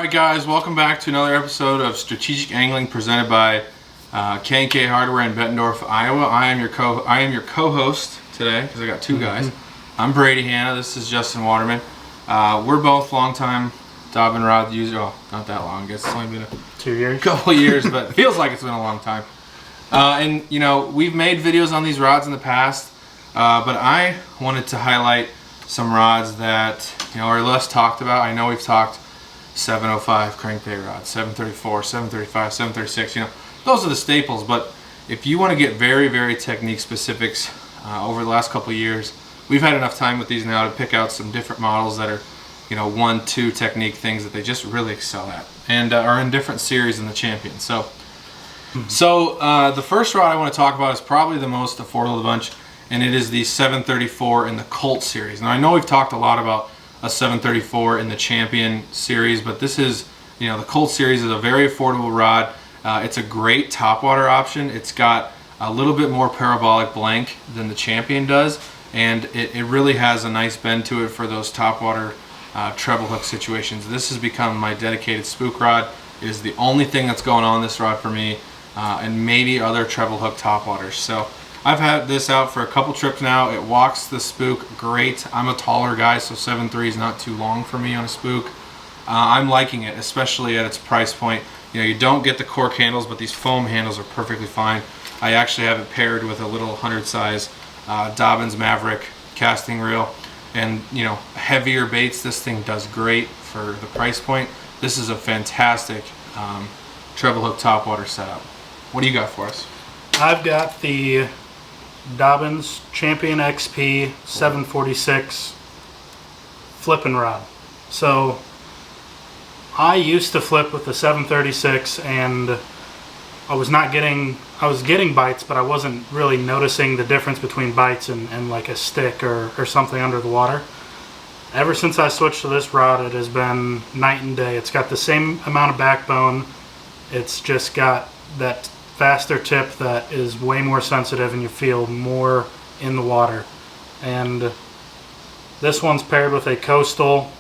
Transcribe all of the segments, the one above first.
Alright guys, welcome back to another episode of Strategic Angling presented by K&K Hardware in Bettendorf, Iowa. I am your co-host today, because I got two guys. I'm Brady Hanna, this is Justin Waterman. We're both long-time Dobyns rod users. Oh, not that long, I guess it's only been 2 years. Couple years, but it feels like it's been a long time. And you know, we've made videos on these rods in the past, but I wanted to highlight some rods that are less talked about. I know we've talked 705 crankbait rods, 734, 735, 736, those are the staples. But if you want to get very, very technique specifics over the last couple of years, we've had enough time with these now to pick out some different models that are 1, 2 technique things that they just really excel at and are in different series in the Champion. So the first rod I want to talk about is probably the most affordable of the bunch, and it is the 734 in the Colt series. Now I know we've talked a lot about a 734 in the Champion series, but this is, the Colt series is a very affordable rod. It's a great topwater option. It's got a little bit more parabolic blank than the Champion does, and it really has a nice bend to it for those topwater treble hook situations. This has become my dedicated spook rod. It is the only thing that's going on this rod for me, and maybe other treble hook topwaters. So I've had this out for a couple trips now. It walks the spook great. I'm a taller guy, so 7.3 is not too long for me on a spook. I'm liking it, especially at its price point. You don't get the cork handles, but these foam handles are perfectly fine. I actually have it paired with a little 100 size Dobyns Maverick casting reel. And heavier baits, this thing does great for the price point. This is a fantastic treble hook topwater setup. What do you got for us? I've got the Dobyns Champion XP 746 flipping rod. So I used to flip with the 736, and I was getting bites, but I wasn't really noticing the difference between bites and like a stick or something under the water. Ever since I switched to this rod, it has been night and day. It's got the same amount of backbone. It's just got that faster tip that is way more sensitive, and you feel more in the water. And this one's paired with a coastal,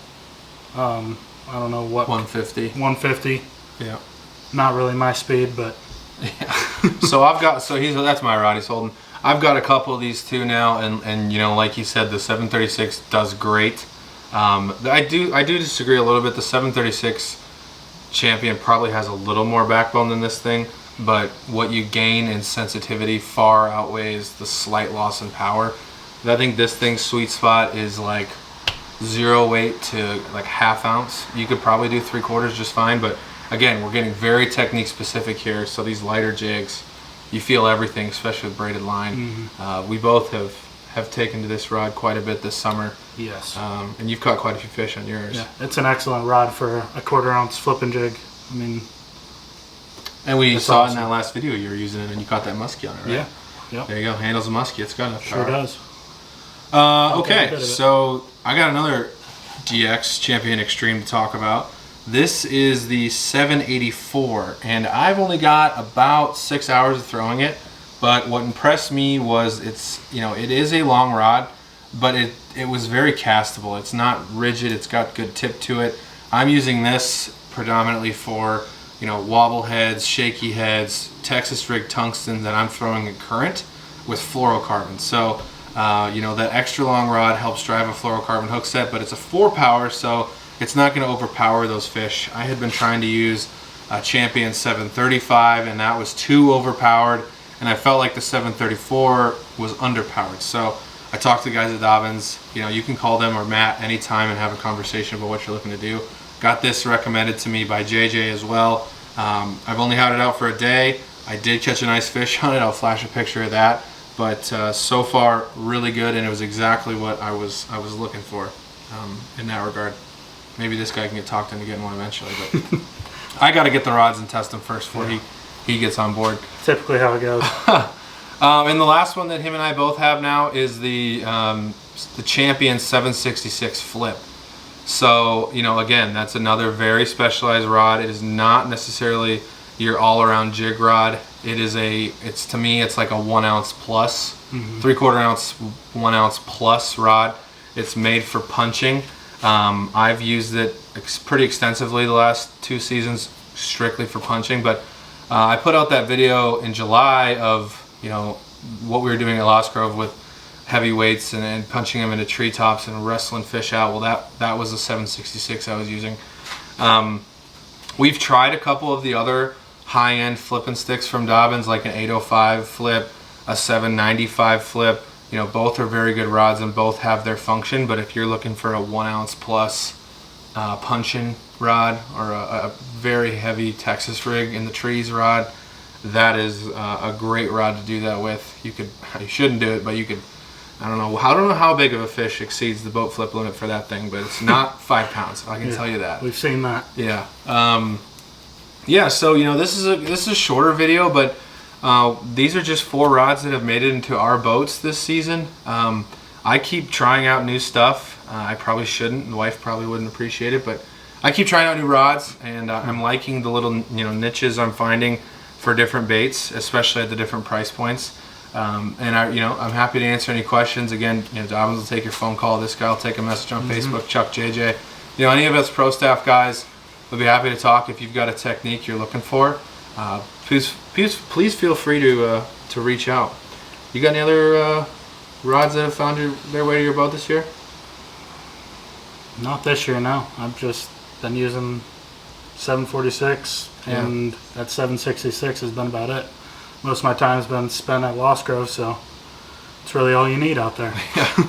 I don't know what, 150. 150. Yeah. Not really my speed, but yeah. That's my rod he's holding. I've got a couple of these too now, and like you said, the 736 does great. I do disagree a little bit. The 736 Champion probably has a little more backbone than this thing, but what you gain in sensitivity far outweighs the slight loss in power. I think this thing's sweet spot is like 0 weight to like ½ ounce. You could probably do 3/4 just fine, but again, we're getting very technique specific here. So these lighter jigs, you feel everything, especially with braided line. We both have taken to this rod quite a bit this summer. yes. And you've caught quite a few fish on yours. Yeah, it's an excellent rod for a 1/4 ounce flipping jig. I mean, and we saw awesome. in that last video you were using it, and you caught that muskie on it, right? Yeah. Yep. There you go. Handles a muskie. It's got enough Sure power. does. Okay, so I got another GX Champion Extreme to talk about. This is the 784, and I've only got about 6 hours of throwing it. But what impressed me was it is a long rod, but it was very castable. It's not rigid. It's got good tip to it. I'm using this predominantly for wobble heads, shaky heads, Texas rig tungsten that I'm throwing in current with fluorocarbon. So that extra long rod helps drive a fluorocarbon hook set, but it's a 4-power, so it's not going to overpower those fish. I had been trying to use a Champion 735, and that was too overpowered, and I felt like the 734 was underpowered. So I talked to the guys at Dobyns. You can call them or Matt anytime and have a conversation about what you're looking to do. Got this recommended to me by JJ as well. I've only had it out for a day. I did catch a nice fish on it. I'll flash a picture of that. But so far, really good, and it was exactly what I was looking for in that regard. Maybe this guy can get talked into getting one eventually, but I got to get the rods and test them first before he gets on board. Typically how it goes. And the last one that him and I both have now is the Champion 766 flip. So again, that's another very specialized rod. It is not necessarily your all-around jig rod. To me, it's like a 1 ounce plus, 3/4 ounce, 1 ounce plus rod. It's made for punching. I've used it pretty extensively the last 2 seasons, strictly for punching. But I put out that video in July of what we were doing at Lost Grove with heavy weights and punching them into treetops and wrestling fish out. Well, that was a 766 I was using. We've tried a couple of the other high-end flipping sticks from Dobyns, like an 805 flip, a 795 flip. Both are very good rods and both have their function. But if you're looking for a 1 ounce plus punching rod, or a very heavy Texas rig in the trees rod, that is a great rod to do that with. You shouldn't do it, but you could. I don't know how big of a fish exceeds the boat flip limit for that thing, but it's not 5 pounds. I can tell you that. We've seen that. Yeah. Yeah. So this is a shorter video, but these are just 4 rods that have made it into our boats this season. I keep trying out new stuff. I probably shouldn't. The wife probably wouldn't appreciate it, but I keep trying out new rods, and I'm liking the little niches I'm finding for different baits, especially at the different price points. And I'm happy to answer any questions. Again, Dobyns will take your phone call. This guy will take a message on Facebook. Chuck, JJ, any of us pro staff guys will be happy to talk if you've got a technique you're looking for. Please feel free to reach out. You got any other rods that have found their way to your boat this year? Not this year, no. I've just been using 746, and that 766 has been about it. Most of my time has been spent at Lost Grove, so it's really all you need out there. Yeah,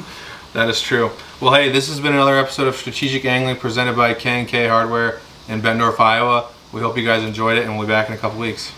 that is true. Well, hey, this has been another episode of Strategic Angling presented by K&K Hardware in Bettendorf, Iowa. We hope you guys enjoyed it, and we'll be back in a couple weeks.